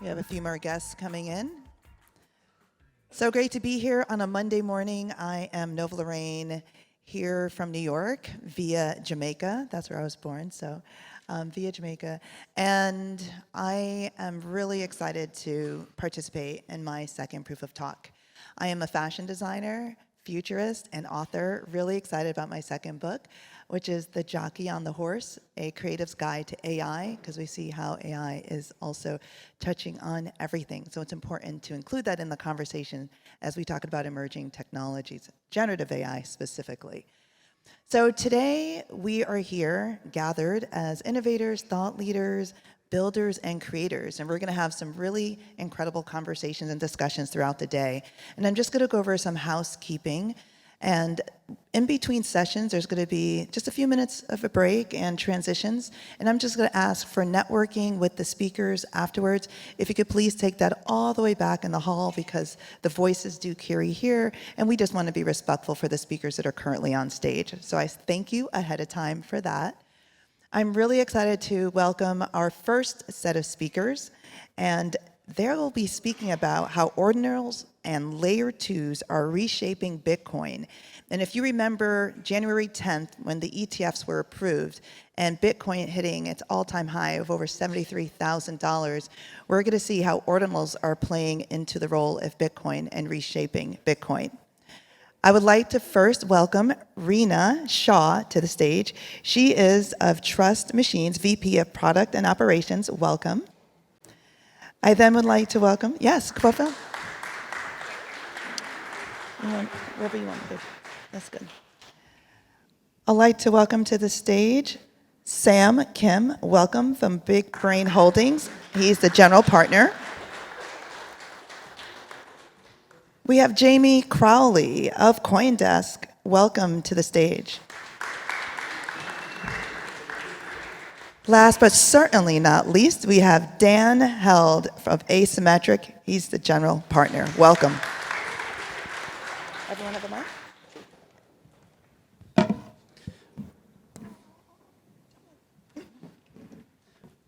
We have a few more guests coming in. So great to be here on a Monday morning. I am Nova Lorraine, here from New York via Jamaica. That's where I was born, so via Jamaica. And I am really excited to participate in my second proof of talk. I am a fashion designer, futurist, and author. Really excited about my second book, which is The Jockey on the Horse, A Creative's Guide to AI, because we see how AI is also touching on everything. So it's important to include that in the conversation as we talk about emerging technologies, generative AI specifically. So today we are here gathered as innovators, thought leaders, builders, and creators, and we're going to have some really incredible conversations and discussions throughout the day. And I'm just going to go over some housekeeping. And in between sessions, there's going to be just a few minutes of a break and transitions. And I'm just going to ask for networking with the speakers afterwards. If you could please take that all the way back in the hall, because the voices do carry here, and we just want to be respectful for the speakers that are currently on stage. So I thank you ahead of time for that. I'm really excited to welcome our first set of speakers, and they will be speaking about how Ordinals and Layer 2s are reshaping Bitcoin. And if you remember January 10th, when the ETFs were approved and Bitcoin hitting its all-time high of over $73,000, we're going to see how Ordinals are playing into the role of Bitcoin and reshaping Bitcoin. I would like to first welcome Rena Shah to the stage. She is of Trust Machines, VP of Product and Operations. Welcome. I then would like to welcome, yes, Kwafel. Wherever you want to go. That's good. I'd like to welcome to the stage Sam Kim. Welcome from Big Brain Holdings. He's the general partner. We have Jamie Crawley of Coindesk. Welcome to the stage. Last but certainly not least, we have Dan Held of Asymmetric. He's the general partner. Welcome. Everyone have a mic?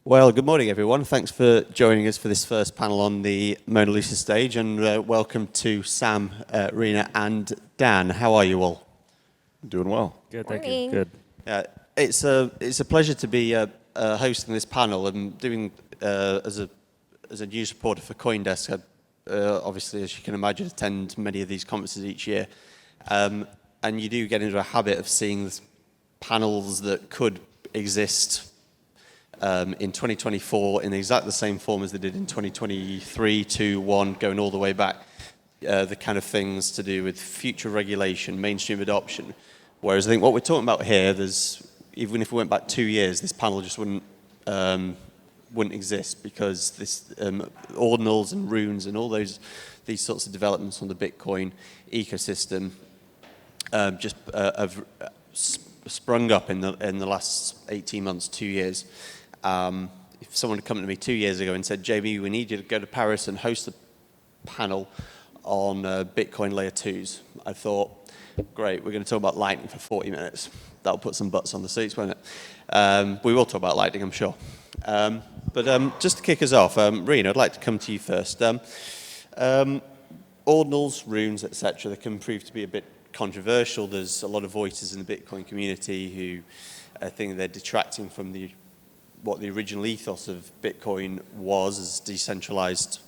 Well, good morning, everyone. Thanks for joining us for this first panel on the Mona Lisa stage, and welcome to Sam, Rena, and Dan. How are you all? Doing well. Good, thank you. Good. It's a pleasure to be hosting this panel and doing as a news reporter for Coindesk. Obviously, as you can imagine, attend many of these conferences each year, and you do get into a habit of seeing panels that could exist in 2024 in exactly the same form as they did in 2023, 2, 1, going all the way back, the kind of things to do with future regulation, mainstream adoption. Whereas I think what we're talking about here, even if we went back 2 years, this panel just wouldn't exist, because this ordinals and runes and all these sorts of developments on the Bitcoin ecosystem just have sprung up in the last 18 months, 2 years. If someone had come to me 2 years ago and said, Jamie, we need you to go to Paris and host a panel on Bitcoin Layer 2s, I thought, great, we're going to talk about Lightning for 40 minutes. That'll put some butts on the seats, won't it? We will talk about Lightning, I'm sure. But just to kick us off, Rena, I'd like to come to you first. Ordinals, runes, etc., they can prove to be a bit controversial. There's a lot of voices in the Bitcoin community who think they're detracting from what the original ethos of Bitcoin was, as decentralized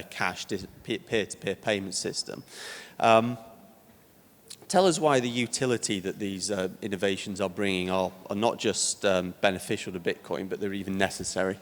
cash, peer-to-peer payment system. Tell us why the utility that these innovations are bringing are not just beneficial to Bitcoin, but they're even necessary.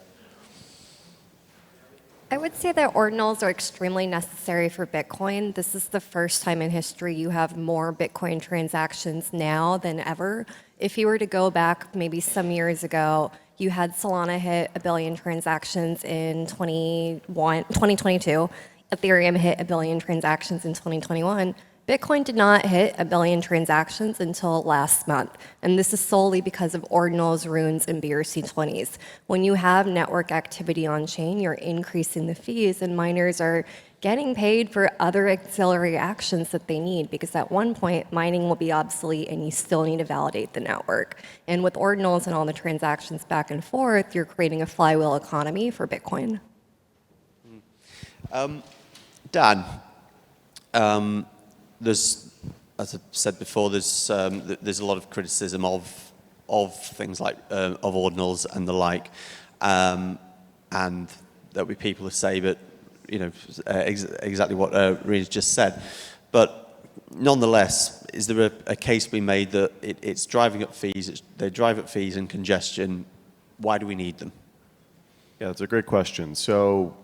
I would say that ordinals are extremely necessary for Bitcoin. This is the first time in history you have more Bitcoin transactions now than ever. If you were to go back maybe some years ago, you had Solana hit 1 billion transactions in 2022. Ethereum hit 1 billion transactions in 2021. Bitcoin did not hit 1 billion transactions until last month, and this is solely because of ordinals, runes, and BRC20s. When you have network activity on chain, you're increasing the fees, and miners are getting paid for other auxiliary actions that they need, because at one point, mining will be obsolete and you still need to validate the network. And with ordinals and all the transactions back and forth, you're creating a flywheel economy for Bitcoin. Dan, there's, as I said before, there's a lot of criticism of things like of ordinals and the like, and there'll be people who say, but you know, exactly what Rena's just said. But nonetheless, is there a case being made that it's driving up fees? They drive up fees and congestion. Why do we need them? Yeah, that's a great question. So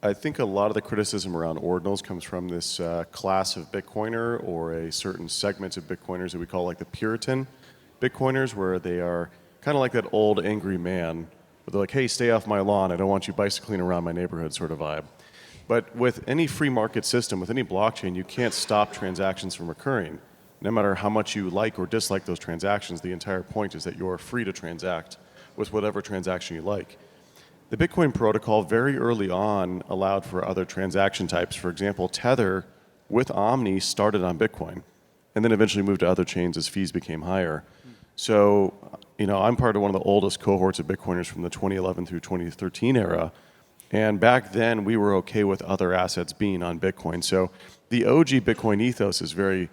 I think a lot of the criticism around ordinals comes from this class of Bitcoiner or a certain segment of Bitcoiners that we call like the Puritan Bitcoiners, where they are kind of like that old angry man, where they're like, hey, stay off my lawn, I don't want you bicycling around my neighborhood sort of vibe. But with any free market system, with any blockchain, you can't stop transactions from occurring. No matter how much you like or dislike those transactions, the entire point is that you're free to transact with whatever transaction you like. The Bitcoin protocol very early on allowed for other transaction types. For example, Tether with Omni started on Bitcoin and then eventually moved to other chains as fees became higher. So, you know, I'm part of one of the oldest cohorts of Bitcoiners from the 2011 through 2013 era. And back then, we were okay with other assets being on Bitcoin. So the OG Bitcoin ethos is very,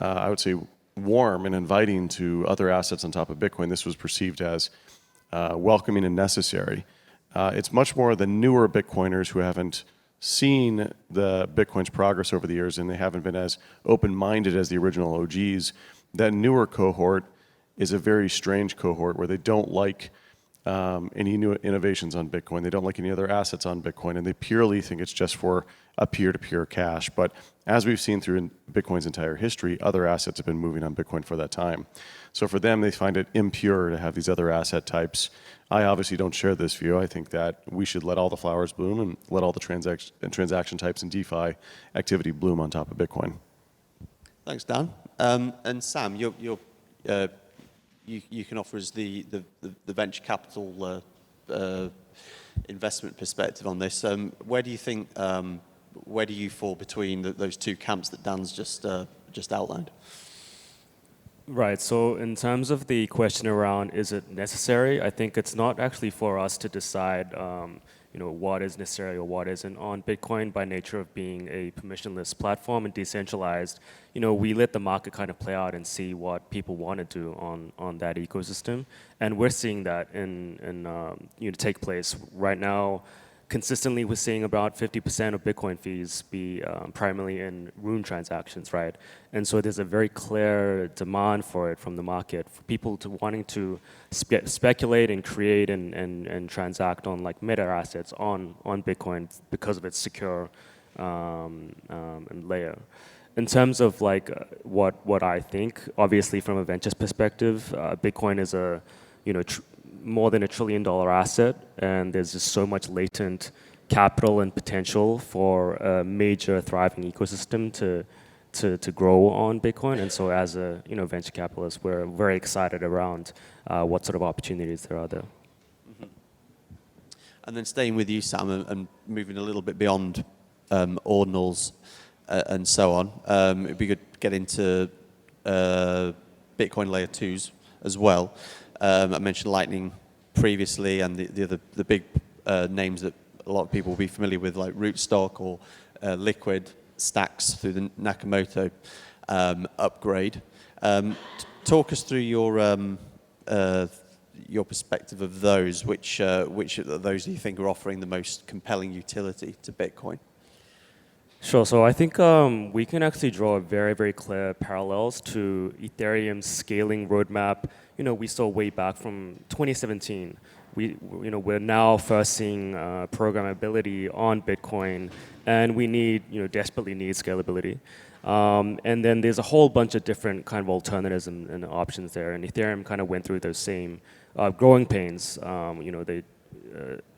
I would say, warm and inviting to other assets on top of Bitcoin. This was perceived as welcoming and necessary. It's much more the newer Bitcoiners who haven't seen the Bitcoin's progress over the years and they haven't been as open-minded as the original OGs. That newer cohort is a very strange cohort where they don't like any new innovations on Bitcoin. They don't like any other assets on Bitcoin, and they purely think it's just for a peer-to-peer cash. But as we've seen through Bitcoin's entire history, other assets have been moving on Bitcoin for that time. So for them, they find it impure to have these other asset types. I obviously don't share this view. I think that we should let all the flowers bloom and let all the transaction types and DeFi activity bloom on top of Bitcoin. Thanks, Dan. And Sam, you can offer us the venture capital investment perspective on this. Where do you think, where do you fall between those two camps that Dan's just outlined? Right. So in terms of the question around is it necessary, I think it's not actually for us to decide you know, what is necessary or what isn't on Bitcoin by nature of being a permissionless platform and decentralized. You know, we let the market kind of play out and see what people want to do on that ecosystem. And we're seeing that in you know, take place right now. Consistently, we're seeing about 50% of Bitcoin fees be primarily in Rune transactions, right? And so there's a very clear demand for it from the market, for people to wanting to speculate and create and transact on like meta assets on Bitcoin because of its secure and layer. In terms of like what I think, obviously from a ventures perspective, Bitcoin is a, you know, more than $1 trillion asset, and there's just so much latent capital and potential for a major thriving ecosystem to grow on Bitcoin. And so as a, you know, venture capitalist, we're very excited around what sort of opportunities there are there. Mm-hmm. And then staying with you, Sam, and moving a little bit beyond ordinals and so on, it'd be good to get into Bitcoin layer 2s as well. I mentioned Lightning previously, and the big names that a lot of people will be familiar with, like Rootstock or Liquid stacks through the Nakamoto upgrade. Talk us through your perspective of those. Which of those do you think are offering the most compelling utility to Bitcoin? Sure. So I think we can actually draw very, very clear parallels to Ethereum's scaling roadmap. You know, we saw way back from 2017. We're now first seeing programmability on Bitcoin, and we desperately need scalability. And then there's a whole bunch of different kind of alternatives and options there. And Ethereum kind of went through those same growing pains. They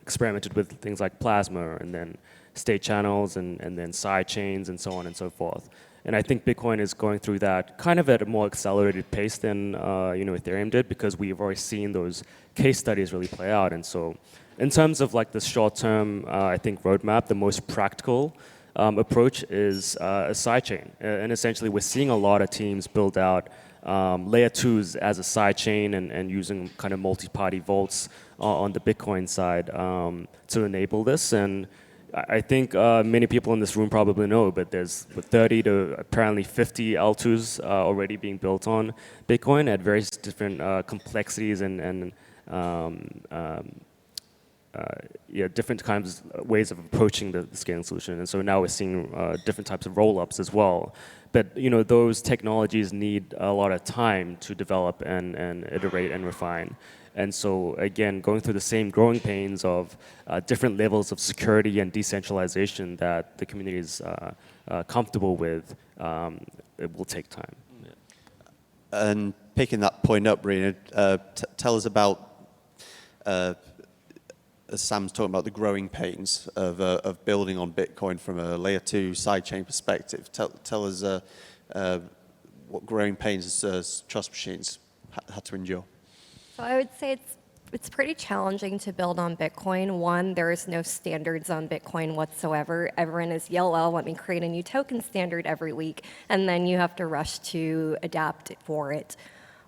experimented with things like Plasma and then state channels and then side chains and so on and so forth. And I think Bitcoin is going through that kind of at a more accelerated pace than Ethereum did, because we've already seen those case studies really play out. And so in terms of like the short-term, I think, roadmap, the most practical approach is a sidechain. And essentially, we're seeing a lot of teams build out layer 2s as a sidechain and using kind of multi-party vaults on the Bitcoin side to enable this. And I think many people in this room probably know, but there's 30 to apparently 50 L2s already being built on Bitcoin at various different complexities and different kinds of ways of approaching the scaling solution. And so now we're seeing different types of roll-ups as well. But those technologies need a lot of time to develop and iterate and refine. And so again, going through the same growing pains of different levels of security and decentralization that the community is comfortable with, it will take time. Yeah. And picking that point up, Rena, tell us about, as Sam's talking about, the growing pains of building on Bitcoin from a layer 2 sidechain perspective. Tell us what growing pains trust machines had to endure. So I would say it's pretty challenging to build on Bitcoin. One, there is no standards on Bitcoin whatsoever. Everyone is yellow, let me create a new token standard every week, and then you have to rush to adapt for it.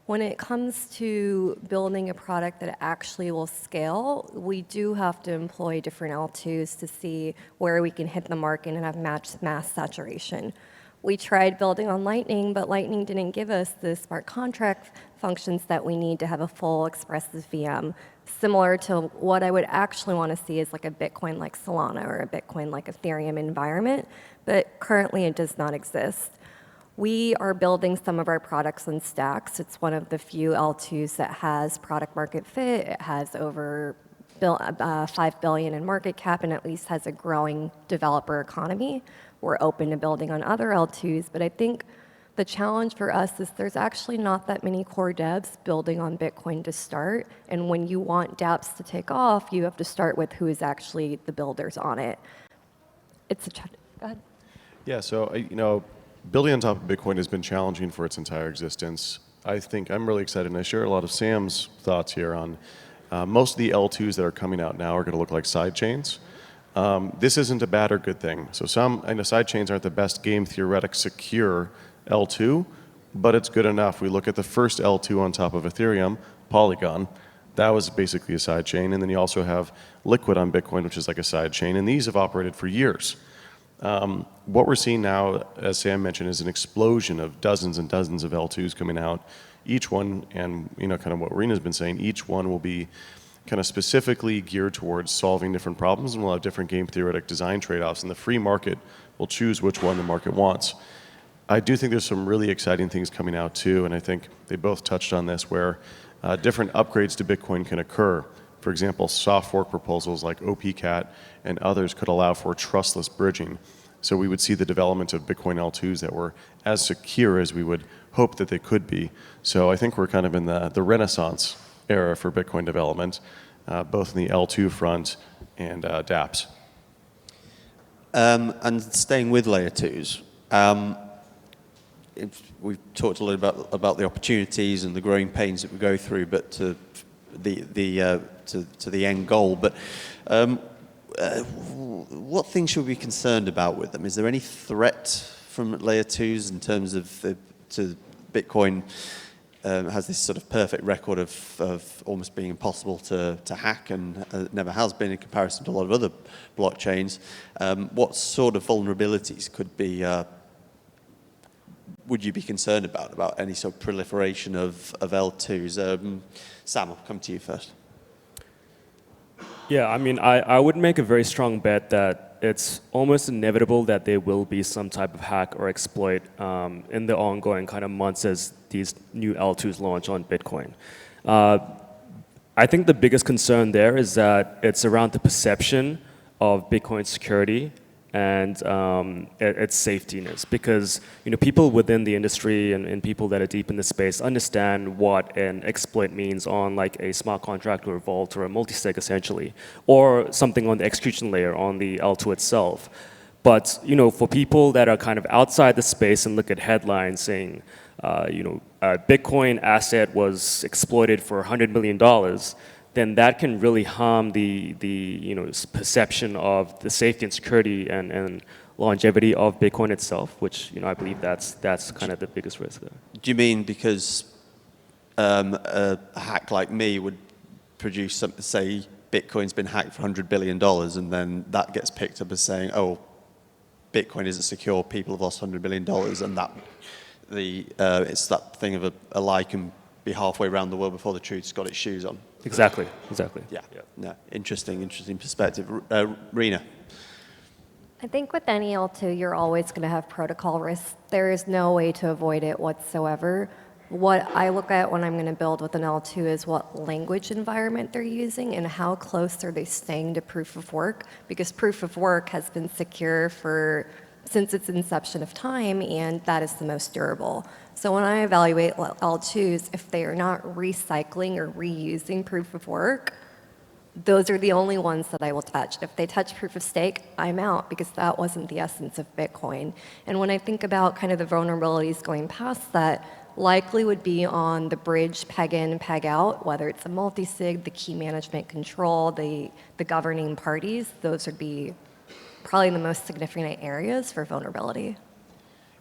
When it comes to building a product that actually will scale, we do have to employ different L2s to see where we can hit the market and have mass saturation. We tried building on Lightning, but Lightning didn't give us the smart contract functions that we need to have a full expressive VM. Similar to what I would actually want to see is like a Bitcoin like Solana or a Bitcoin like Ethereum environment, but currently it does not exist. We are building some of our products on Stacks. It's one of the few L2s that has product market fit. It has over 5 billion in market cap and at least has a growing developer economy. We're open to building on other L2s, but I think the challenge for us is there's actually not that many core devs building on Bitcoin to start. And when you want dApps to take off, you have to start with who is actually the builders on it. It's a go ahead. Yeah, so building on top of Bitcoin has been challenging for its entire existence. I think I'm really excited, and I share a lot of Sam's thoughts here on most of the L2s that are coming out now are going to look like sidechains. This isn't a bad or good thing. So sidechains aren't the best game theoretic secure L2, but it's good enough. We look at the first L2 on top of Ethereum, Polygon. That was basically a sidechain. And then you also have Liquid on Bitcoin, which is like a sidechain. And these have operated for years. What we're seeing now, as Sam mentioned, is an explosion of dozens and dozens of L2s coming out. Each one, and kind of what Rena's been saying, each one will be kind of specifically geared towards solving different problems, and we'll have different game theoretic design trade-offs, and the free market will choose which one the market wants. I do think there's some really exciting things coming out too, and I think they both touched on this, where different upgrades to Bitcoin can occur. For example, soft fork proposals like OPCat and others could allow for trustless bridging. So we would see the development of Bitcoin L2s that were as secure as we would hope that they could be. So I think we're kind of in the Renaissance era for Bitcoin development, both in the L2 front and dApps. And staying with layer 2s, we've talked a little about the opportunities and the growing pains that we go through, but to the end goal. But what things should we be concerned about with them? Is there any threat from layer 2s in terms of to Bitcoin? Has this sort of perfect record of almost being impossible to hack, and never has been in comparison to a lot of other blockchains. What sort of vulnerabilities would you be concerned about any sort of proliferation of L2s? Sam, I'll come to you first. Yeah, I mean, I would make a very strong bet that it's almost inevitable that there will be some type of hack or exploit in the ongoing kind of months as these new L2s launch on Bitcoin. I think the biggest concern there is that it's around the perception of Bitcoin security and its safetiness, because people within the industry and people that are deep in the space understand what an exploit means on like a smart contract or a vault or a multisig essentially, or something on the execution layer on the L2 itself. But for people that are kind of outside the space and look at headlines saying, a Bitcoin asset was exploited for $100 million, then that can really harm the perception of the safety and security and longevity of Bitcoin itself, which I believe that's kind of the biggest risk there. Do you mean because a hack like me would produce something, say Bitcoin's been hacked for $100 billion, and then that gets picked up as saying, oh, Bitcoin isn't secure, people have lost $100 billion, and that it's that thing of a lie can be halfway around the world before the truth's got its shoes on. Exactly. Yeah. No, interesting perspective. Rena. I think with any L2, you're always going to have protocol risks. There is no way to avoid it whatsoever. What I look at when I'm going to build with an L2 is what language environment they're using and how close are they staying to proof of work, because proof of work has been secure since its inception of time, and that is the most durable. So when I evaluate L2s, if they are not recycling or reusing proof of work, those are the only ones that I will touch. If they touch proof of stake, I'm out, because that wasn't the essence of Bitcoin. And when I think about kind of the vulnerabilities going past that, likely would be on the bridge peg in, peg out, whether it's a multi-sig, the key management control, the governing parties. Those would be probably the most significant areas for vulnerability.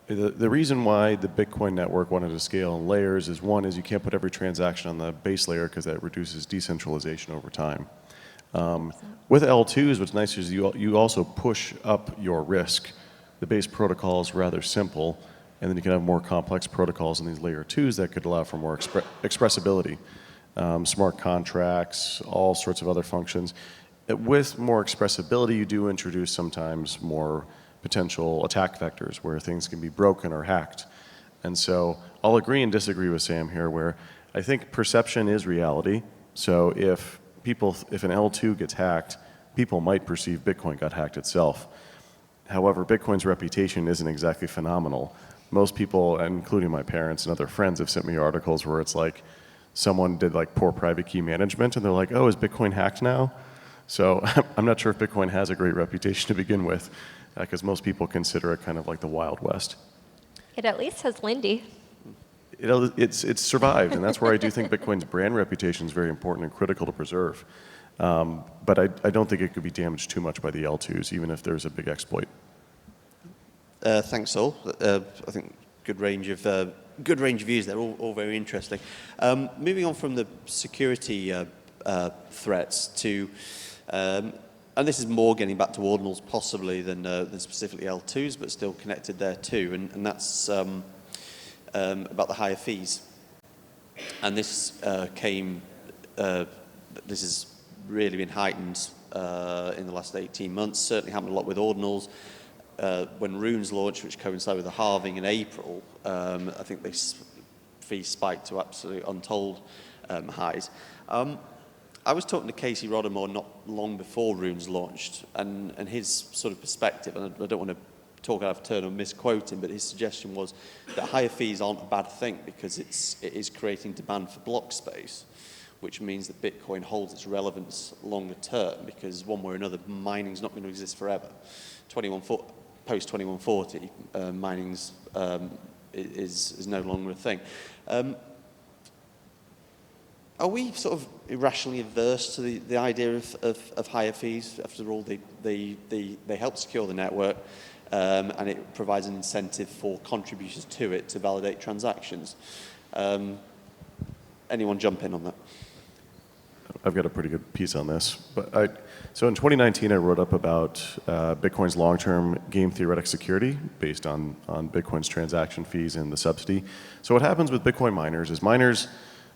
The reason why the Bitcoin network wanted to scale in layers is, one, is you can't put every transaction on the base layer because that reduces decentralization over time. With L2s, what's nice is you also push up your risk. The base protocol is rather simple, and then you can have more complex protocols in these layer 2s that could allow for more expressibility, smart contracts, all sorts of other functions. With more expressibility, you do introduce sometimes more potential attack vectors where things can be broken or hacked. And so I'll agree and disagree with Sam here, where I think perception is reality. So if an L2 gets hacked, people might perceive Bitcoin got hacked itself. However, Bitcoin's reputation isn't exactly phenomenal. Most people, including my parents and other friends, have sent me articles where it's like someone did like poor private key management and they're like, oh, is Bitcoin hacked now? So I'm not sure if Bitcoin has a great reputation to begin with, because most people consider it kind of like the Wild West. It at least has Lindy. It's survived, and that's where I do think Bitcoin's brand reputation is very important and critical to preserve. But I don't think it could be damaged too much by the L2s, even if there's a big exploit. Thanks all. I think good range of views there, all very interesting. Moving on from the security threats to, and this is more getting back to ordinals possibly than specifically L2s, but still connected there too, and that's about the higher fees. And this this has really been heightened in the last 18 months. Certainly happened a lot with ordinals. When runes launched, which coincided with the halving in April, I think fees spiked to absolutely untold highs. I was talking to Casey Rodamore not long before runes launched, and his sort of perspective, and I don't want to talk out of turn or misquote him, but his suggestion was that higher fees aren't a bad thing because it is creating demand for block space, which means that Bitcoin holds its relevance longer term, because one way or another, mining's not going to exist forever. Post 2140, mining's is no longer a thing. Are we sort of irrationally averse to the idea of higher fees? After all, they help secure the network, and it provides an incentive for contributors to it to validate transactions. Anyone jump in on that? I've got a pretty good piece on this. So in 2019, I wrote up about Bitcoin's long-term game theoretic security based on Bitcoin's transaction fees and the subsidy. So what happens with Bitcoin miners is miners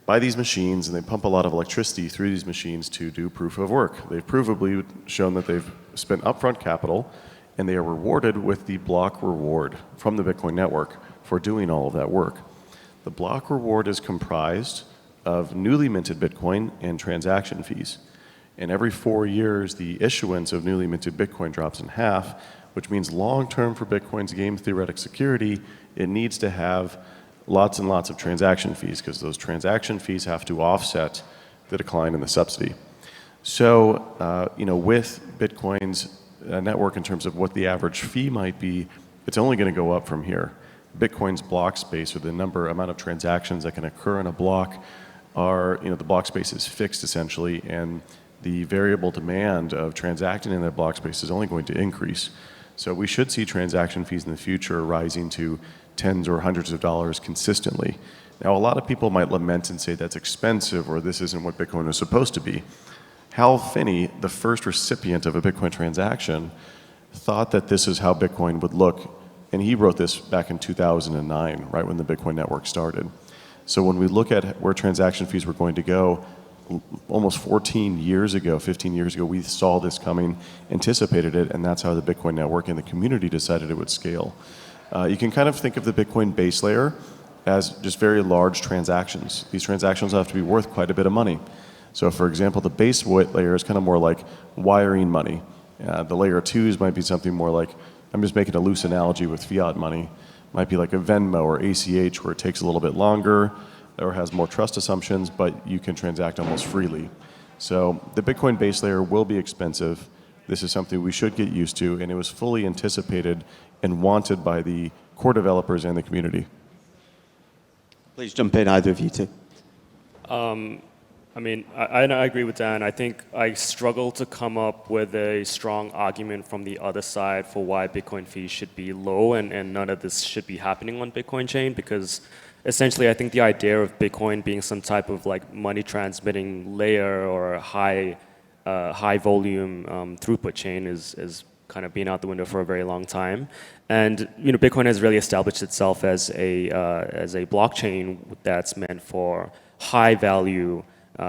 buy these machines and they pump a lot of electricity through these machines to do proof of work. They've provably shown that they've spent upfront capital, and they are rewarded with the block reward from the Bitcoin network for doing all of that work. The block reward is comprised of newly minted Bitcoin and transaction fees. And every 4 years, the issuance of newly minted Bitcoin drops in half, which means long-term for Bitcoin's game theoretic security, it needs to have lots and lots of transaction fees, because those transaction fees have to offset the decline in the subsidy. So, with Bitcoin's network in terms of what the average fee might be, it's only going to go up from here. Bitcoin's block space, or the amount of transactions that can occur in a block, the block space is fixed essentially, and the variable demand of transacting in that block space is only going to increase. So we should see transaction fees in the future rising to tens or hundreds of dollars consistently. Now, a lot of people might lament and say that's expensive, or this isn't what Bitcoin is supposed to be. Hal Finney, the first recipient of a Bitcoin transaction, thought that this is how Bitcoin would look, and he wrote this back in 2009, right when the Bitcoin network started. So when we look at where transaction fees were going to go, almost 14 years ago, 15 years ago, we saw this coming, anticipated it, and that's how the Bitcoin network and the community decided it would scale. You can kind of think of the Bitcoin base layer as just very large transactions. These transactions have to be worth quite a bit of money. So for example, the base layer is kind of more like wiring money. The layer 2s might be something more like, I'm just making a loose analogy with fiat money, might be like a Venmo or ACH where it takes a little bit longer or has more trust assumptions, but you can transact almost freely. So the Bitcoin base layer will be expensive. This is something we should get used to, and it was fully anticipated and wanted by the core developers and the community. Please jump in, either of you two. I mean, I agree with Dan. I think I struggle to come up with a strong argument from the other side for why Bitcoin fees should be low and none of this should be happening on Bitcoin chain, because essentially I think the idea of Bitcoin being some type of like money transmitting layer or a high volume throughput chain is kind of been out the window for a very long time. And you know, Bitcoin has really established itself as a blockchain that's meant for high value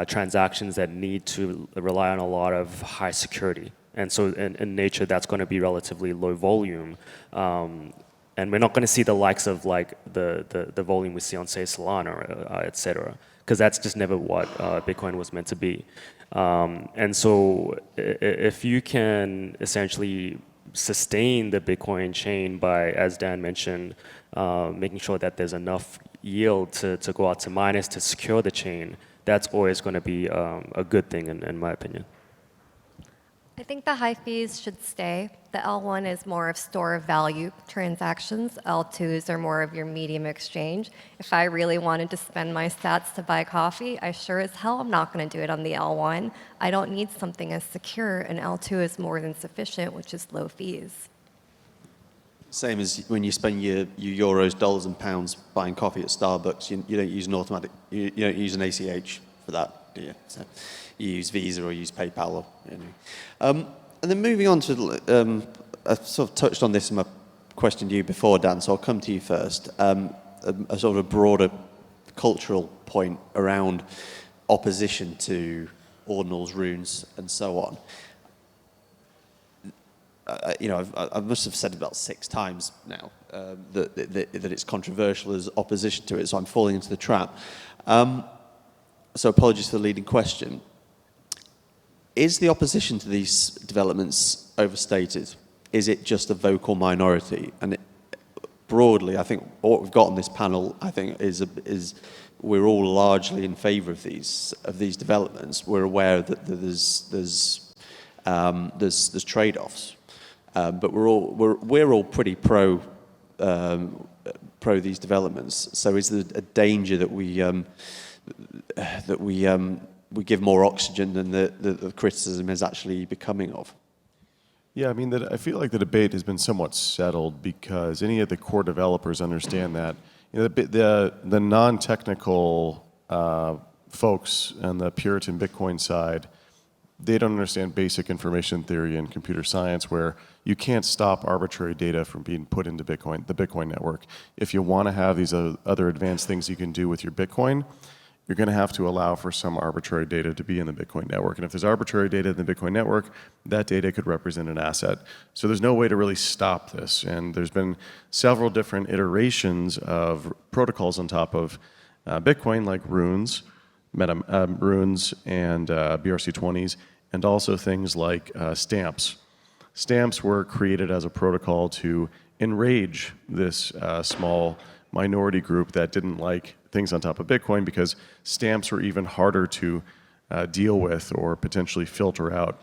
transactions that need to rely on a lot of high security. And so in nature, that's going to be relatively low volume. And we're not going to see the likes of like the volume we see on, say, Solana, et cetera, because that's just never what Bitcoin was meant to be. And so if you can essentially sustain the Bitcoin chain by, as Dan mentioned, making sure that there's enough yield to go out to miners to secure the chain, that's always going to be a good thing in my opinion. I think the high fees should stay. The L1 is more of store of value transactions. L2s are more of your medium exchange. If I really wanted to spend my sats to buy coffee, I sure as hell am not going to do it on the L1. I don't need something as secure, and L2 is more than sufficient, which is low fees. Same as when you spend your euros, dollars, and pounds buying coffee at Starbucks. You don't use an automatic. You don't use an ACH for that, do you? So you use Visa or use PayPal. Or, you know. And then moving on to, I sort of touched on this in my question to you before, Dan. So I'll come to you first. A sort of a broader cultural point around opposition to ordinals, runes, and so on. You know, I must have said about 6 times now that it's controversial as opposition to it, so I'm falling into the trap. So apologies for the leading question. Is the opposition to these developments overstated? Is it just a vocal minority? And broadly, I think what we've got on this panel, I think, is we're all largely in favour of these developments. We're aware that there's trade-offs. But we're all pretty pro these developments. So is there a danger that we give more oxygen than the criticism is actually becoming of? Yeah, I mean, I feel like the debate has been somewhat settled because any of the core developers understand that the non-technical folks on the Puritan Bitcoin side, they don't understand basic information theory and computer science, where you can't stop arbitrary data from being put into the Bitcoin network. If you want to have these other advanced things you can do with your Bitcoin, you're going to have to allow for some arbitrary data to be in the Bitcoin network. And if there's arbitrary data in the Bitcoin network, that data could represent an asset. So there's no way to really stop this. And there's been several different iterations of protocols on top of Bitcoin, like runes, runes and BRC20s, and also things like stamps. Stamps were created as a protocol to enrage this small minority group that didn't like things on top of Bitcoin, because stamps were even harder to deal with or potentially filter out.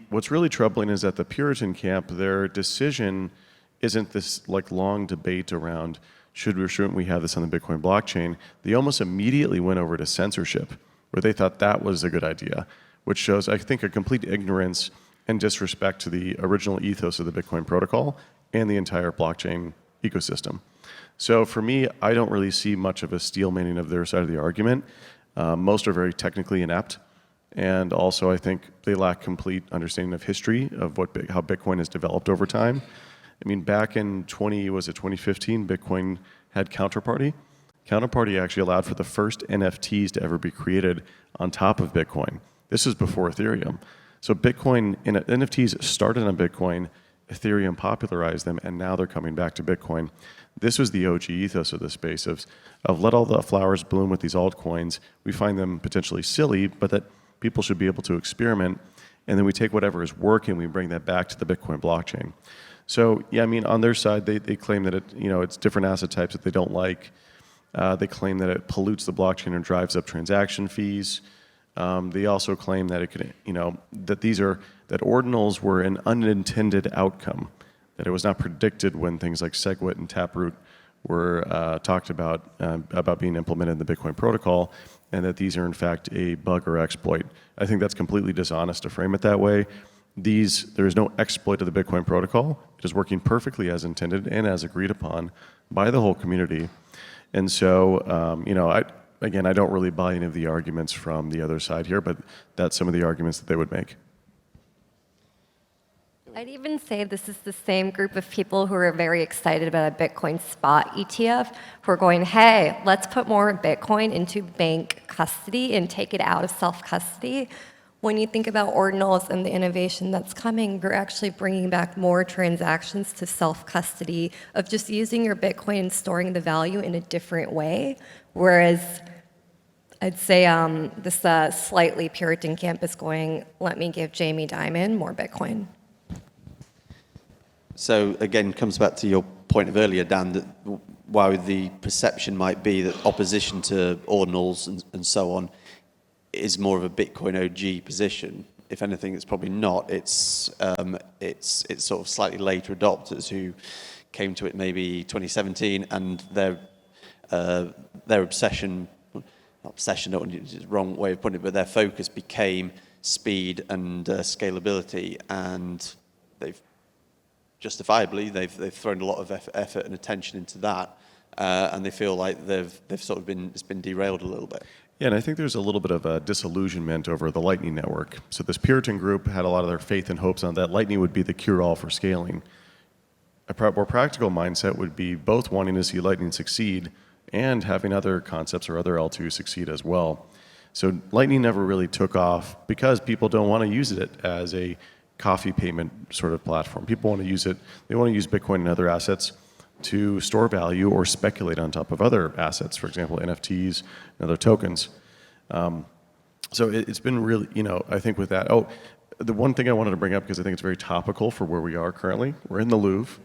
What's really troubling is that the Puritan camp, their decision isn't this like long debate around should or shouldn't we have this on the Bitcoin blockchain. They almost immediately went over to censorship, where they thought that was a good idea, which shows, I think, a complete ignorance and disrespect to the original ethos of the Bitcoin protocol and the entire blockchain ecosystem. So for me, I don't really see much of a steel manning of their side of the argument. Most are very technically inept. And also, I think they lack complete understanding of history of how Bitcoin has developed over time. I mean, back in 2015, Bitcoin had Counterparty. Counterparty actually allowed for the first NFTs to ever be created on top of Bitcoin. This is before Ethereum. So NFTs started on Bitcoin, Ethereum popularized them, and now they're coming back to Bitcoin. This was the OG ethos of the space of let all the flowers bloom with these altcoins. We find them potentially silly, but that people should be able to experiment, and then we take whatever is working, we bring that back to the Bitcoin blockchain. So yeah, I mean, on their side, they claim that it's different asset types that they don't like. They claim that it pollutes the blockchain and drives up transaction fees. They also claim that it could, that ordinals were an unintended outcome, that it was not predicted when things like SegWit and Taproot were talked about being implemented in the Bitcoin protocol, and that these are in fact a bug or exploit. I think that's completely dishonest to frame it that way. There is no exploit of the Bitcoin protocol. It is working perfectly as intended and as agreed upon by the whole community. And so, I don't really buy any of the arguments from the other side here, but that's some of the arguments that they would make. I'd even say this is the same group of people who are very excited about a Bitcoin spot ETF, who are going, hey, let's put more Bitcoin into bank custody and take it out of self-custody. When you think about ordinals and the innovation that's coming, you're actually bringing back more transactions to self-custody of just using your Bitcoin and storing the value in a different way. Whereas I'd say this slightly Puritan camp is going, let me give Jamie Dimon more Bitcoin. So again, comes back to your point of earlier, Dan, that why the perception might be that opposition to ordinals and so on is more of a Bitcoin OG position. If anything, it's probably not. It's sort of slightly later adopters who came to it maybe 2017, and their obsession, not obsession, it's the wrong way of putting it, but their focus became speed and scalability, and they've justifiably they've thrown a lot of effort and attention into that, and they feel like they've sort of been derailed a little bit. Yeah, and I think there's a little bit of a disillusionment over the Lightning Network. So this Puritan group had a lot of their faith and hopes on that Lightning would be the cure-all for scaling. A more practical mindset would be both wanting to see Lightning succeed and having other concepts or other L2 succeed as well. So Lightning never really took off because people don't want to use it as a coffee payment sort of platform. People want to use it, they want to use Bitcoin and other assets to store value or speculate on top of other assets, for example, NFTs and other tokens. So it's been really, I think with that, the one thing I wanted to bring up, because I think it's very topical for where we are currently, we're in the Louvre,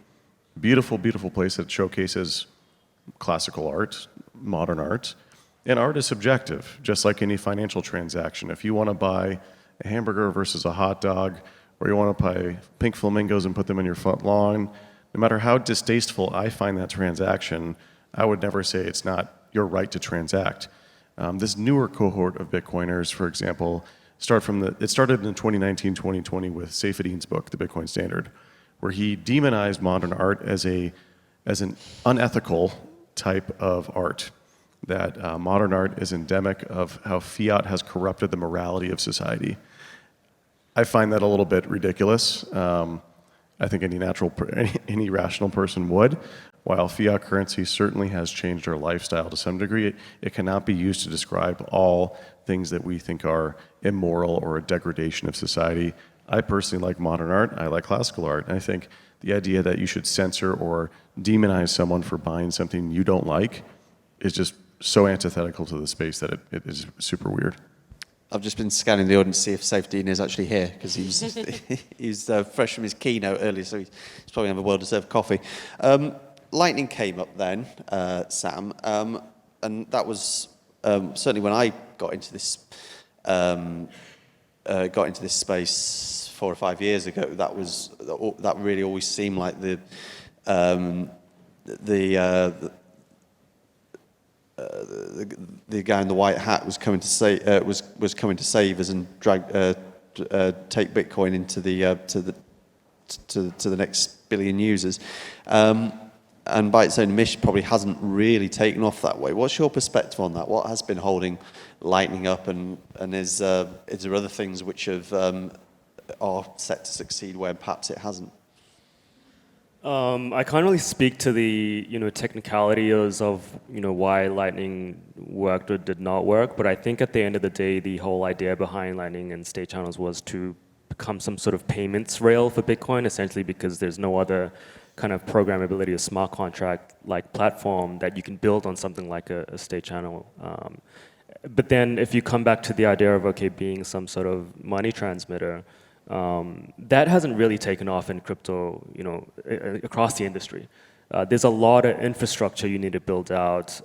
beautiful, beautiful place that showcases classical art, modern art, and art is subjective, just like any financial transaction. If you want to buy a hamburger versus a hot dog, or you want to buy pink flamingos and put them in your front lawn, no matter how distasteful I find that transaction, I would never say it's not your right to transact. This newer cohort of Bitcoiners, for example, it started in 2019, 2020 with Saifedean's book, The Bitcoin Standard, where he demonized modern art as an unethical type of art, that modern art is endemic of how fiat has corrupted the morality of society. I find that a little bit ridiculous. I think any rational person would. While fiat currency certainly has changed our lifestyle to some degree, it cannot be used to describe all things that we think are immoral or a degradation of society. I personally like modern art. I like classical art. And I think the idea that you should censor or demonize someone for buying something you don't like is just so antithetical to the space that it is super weird. I've just been scanning the audience to see if Saifedean is actually here, because he's fresh from his keynote earlier, so he's probably have a well-deserved coffee. Lightning came up then, Sam, and that was certainly when I got into this space 4 or 5 years ago. That really always seemed like the guy in the white hat was coming to save us and take Bitcoin into the next billion users. and by its own admission probably hasn't really taken off that way. What's your perspective on that? What has been holding Lightning up, and is there other things which have are set to succeed where perhaps it hasn't? I can't really speak to the technicalities of why Lightning worked or did not work, but I think at the end of the day, the whole idea behind Lightning and state channels was to become some sort of payments rail for Bitcoin, essentially because there's no other kind of programmability or smart contract like platform that you can build on something like a state channel. But then if you come back to the idea of being some sort of money transmitter, that hasn't really taken off in crypto, across the industry. There's a lot of infrastructure you need to build out.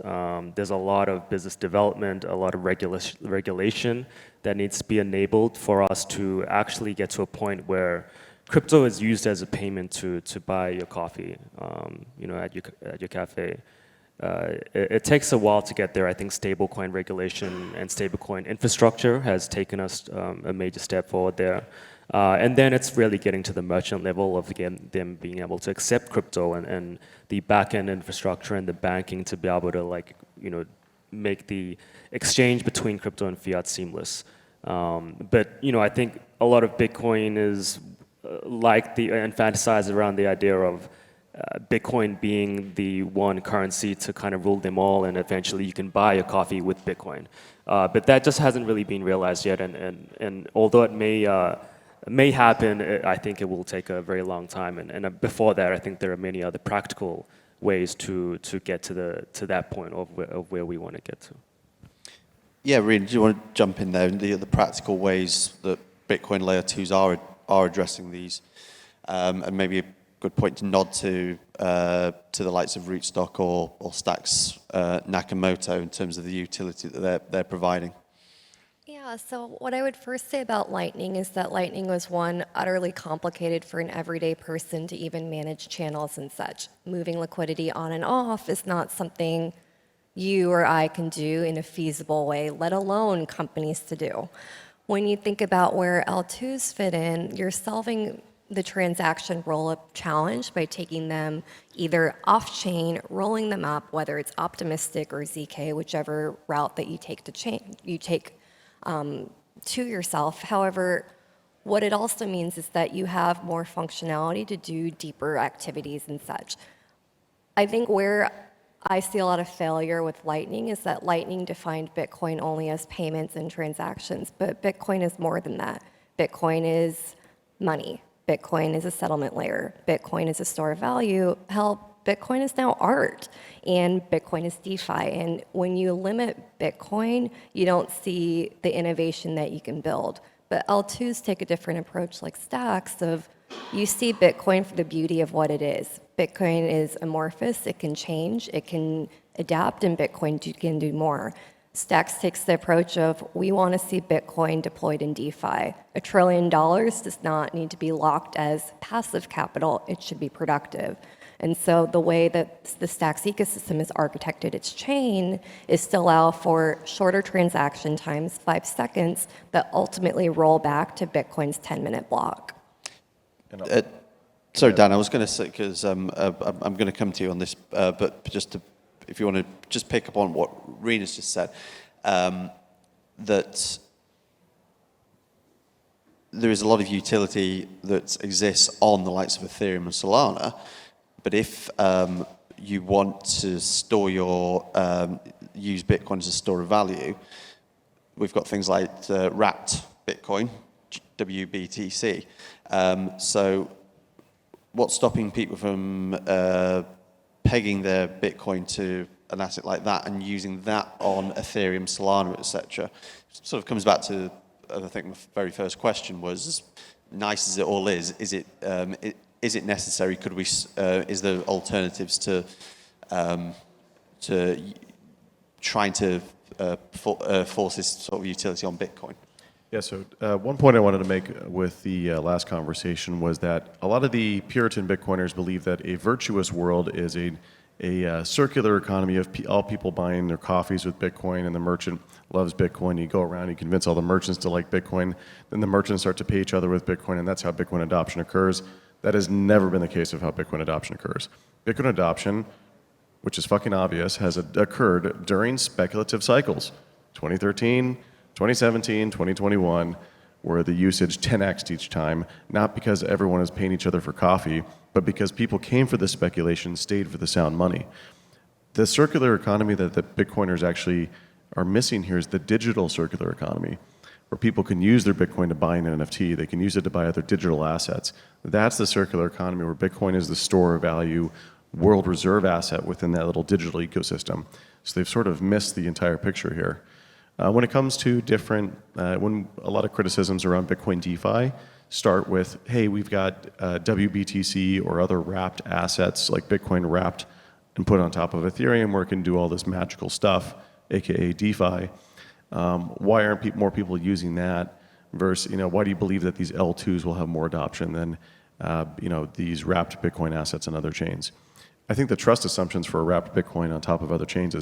There's a lot of business development, a lot of regulation that needs to be enabled for us to actually get to a point where crypto is used as a payment to buy your coffee, at your cafe. It takes a while to get there. I think stablecoin regulation and stablecoin infrastructure has taken us a major step forward there. And then it's really getting to the merchant level of, again, them being able to accept crypto and the back-end infrastructure and the banking to be able to make the exchange between crypto and fiat seamless. But I think a lot of Bitcoin is and fantasize around the idea of Bitcoin being the one currency to kind of rule them all, and eventually you can buy a coffee with Bitcoin. But that just hasn't really been realized yet, and although it may happen, I think it will take a very long time. And before that, I think there are many other practical ways to get to that point of where we want to get to. Yeah, Rena, do you want to jump in there? The practical ways that Bitcoin Layer 2s are addressing these, and maybe a good point to nod to the likes of Rootstock or Stacks Nakamoto in terms of the utility that they're providing. Yeah, so what I would first say about Lightning is that Lightning was one, utterly complicated for an everyday person to even manage channels and such. Moving liquidity on and off is not something you or I can do in a feasible way, let alone companies to do. When you think about where L2s fit in, you're solving the transaction roll-up challenge by taking them either off-chain, rolling them up, whether it's optimistic or ZK, whichever route that you take to yourself. However, what it also means is that you have more functionality to do deeper activities and such. I think where I see a lot of failure with Lightning is that Lightning defined Bitcoin only as payments and transactions, but Bitcoin is more than that. Bitcoin is money. Bitcoin is a settlement layer. Bitcoin is a store of value. Hell, Bitcoin is now art, and Bitcoin is DeFi. And when you limit Bitcoin, you don't see the innovation that you can build. But L2s take a different approach, like Stacks, of you see Bitcoin for the beauty of what it is. Bitcoin is amorphous, it can change, it can adapt, and Bitcoin can do more. Stacks takes the approach of, we want to see Bitcoin deployed in DeFi. $1 trillion does not need to be locked as passive capital, it should be productive. And so the way that the Stacks ecosystem is architected its chain is to allow for shorter transaction times, 5 seconds, that ultimately roll back to Bitcoin's 10-minute block. Sorry, Dan, I was going to say, because I'm going to come to you on this, but just if you want to just pick up on what Rena's just said, that there is a lot of utility that exists on the likes of Ethereum and Solana, but if you want to store use Bitcoin as a store of value, we've got things like wrapped Bitcoin, WBTC. So what's stopping people from pegging their Bitcoin to an asset like that and using that on Ethereum, Solana, etc.? Sort of comes back to, I think, my very first question was, nice as it all is it necessary? Could we? Is there alternatives to trying to force this sort of utility on Bitcoin? Yeah, so one point I wanted to make with the last conversation was that a lot of the Puritan Bitcoiners believe that a virtuous world is a circular economy of all people buying their coffees with Bitcoin, and the merchant loves Bitcoin. You go around, you convince all the merchants to like Bitcoin, then the merchants start to pay each other with Bitcoin, and that's how Bitcoin adoption occurs. That has never been the case of how Bitcoin adoption occurs. Bitcoin adoption, which is fucking obvious, has occurred during speculative cycles. 2013, 2017, 2021, where the usage 10x'd each time, not because everyone is paying each other for coffee, but because people came for the speculation, stayed for the sound money. The circular economy that the Bitcoiners actually are missing here is the digital circular economy, where people can use their Bitcoin to buy an NFT, they can use it to buy other digital assets. That's the circular economy where Bitcoin is the store of value, world reserve asset within that little digital ecosystem. So they've sort of missed the entire picture here. When it comes to different, when a lot of criticisms around Bitcoin DeFi start with, hey, we've got WBTC or other wrapped assets like Bitcoin wrapped and put on top of Ethereum where it can do all this magical stuff, aka DeFi. Why aren't more people using that? Versus, why do you believe that these L2s will have more adoption than, these wrapped Bitcoin assets and other chains? I think the trust assumptions for a wrapped Bitcoin on top of other chains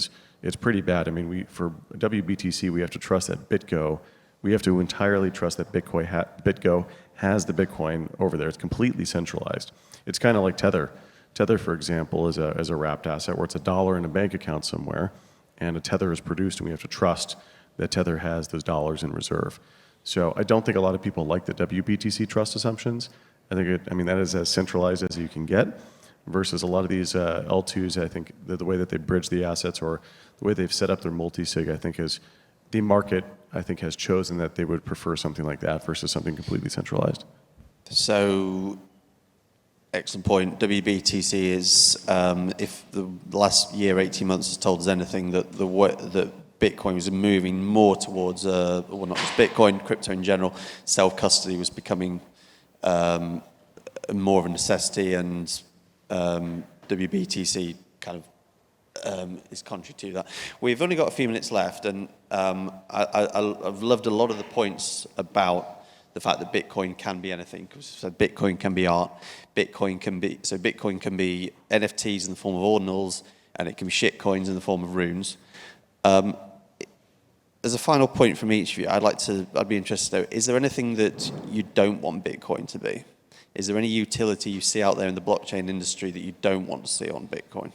it's pretty bad. I mean, for WBTC, we have to trust that we have to entirely trust that BitGo has the Bitcoin over there. It's completely centralized. It's kind of like Tether. Tether, for example, is a wrapped asset where it's $1 in a bank account somewhere, and a Tether is produced, and we have to trust that Tether has those dollars in reserve. So I don't think a lot of people like the WBTC trust assumptions. I think that is as centralized as you can get, versus a lot of these L2s. I think the way that they bridge the assets or the way they've set up their multi-sig, I think is the market, I think, has chosen that they would prefer something like that versus something completely centralized. So, excellent point. WBTC is, if the last year, 18 months has told us anything, that that Bitcoin was moving more towards, well, not just Bitcoin, crypto in general, self-custody was becoming more of a necessity, and WBTC kind of is contrary to that. We've only got a few minutes left, and I've loved a lot of the points about the fact that Bitcoin can be anything. So Bitcoin can be art. Bitcoin can be NFTs in the form of ordinals, and it can be shitcoins in the form of runes. As a final point from each of you, I'd be interested to know, is there anything that you don't want Bitcoin to be? Is there any utility you see out there in the blockchain industry that you don't want to see on Bitcoin?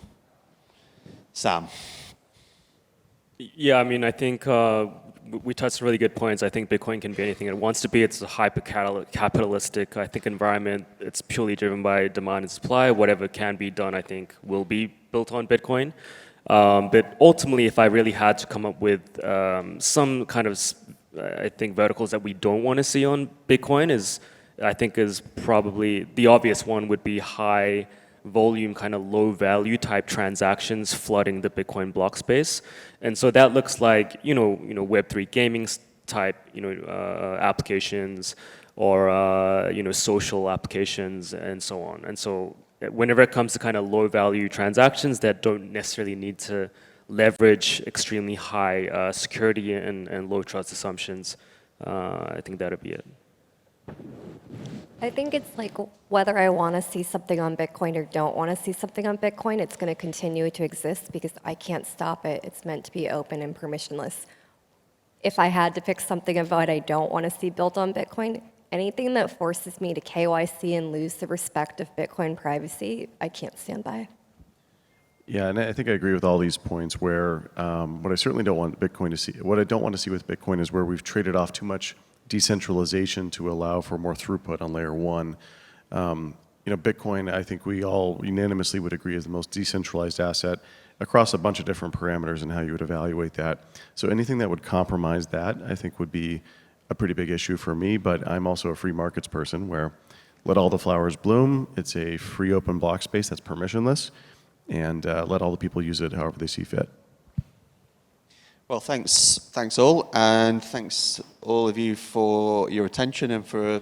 Sam? Yeah, I think we touched on really good points. I think Bitcoin can be anything it wants to be. It's a hyper-capitalistic, I think, environment. It's purely driven by demand and supply. Whatever can be done, I think, will be built on Bitcoin. But ultimately, if I really had to come up with some kind of, I think, verticals that we don't want to see on Bitcoin is probably the obvious one would be high volume, kind of low value type transactions flooding the Bitcoin block space. And so that looks like, Web3 gaming type, applications or, social applications and so on. And so whenever it comes to kind of low value transactions that don't necessarily need to leverage extremely high security and low trust assumptions, I think that'd be it. I think it's like whether I want to see something on Bitcoin or don't want to see something on Bitcoin, it's going to continue to exist because I can't stop it. It's meant to be open and permissionless. If I had to pick something of what I don't want to see built on Bitcoin, anything that forces me to KYC and lose the respect of Bitcoin privacy, I can't stand by. Yeah, and I think I agree with all these points where what I certainly don't want Bitcoin to see, what I don't want to see with Bitcoin is where we've traded off too much decentralization to allow for more throughput on layer one. Bitcoin, I think we all unanimously would agree, is the most decentralized asset across a bunch of different parameters and how you would evaluate that. So anything that would compromise that, I think, would be a pretty big issue for me, but I'm also a free markets person where let all the flowers bloom. It's a free open block space that's permissionless, and let all the people use it however they see fit. Well, thanks all, and thanks all of you for your attention and for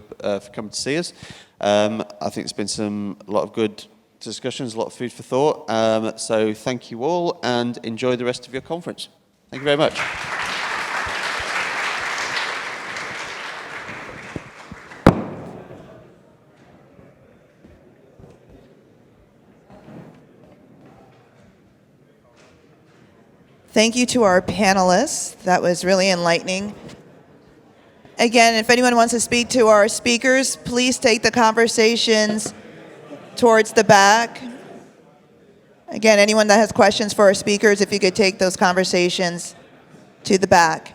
coming to see us. I think it's been a lot of good discussions, a lot of food for thought. So thank you all, and enjoy the rest of your conference. Thank you very much. Thank you to our panelists. That was really enlightening. Again, if anyone wants to speak to our speakers, please take the conversations towards the back. Again, anyone that has questions for our speakers, if you could take those conversations to the back.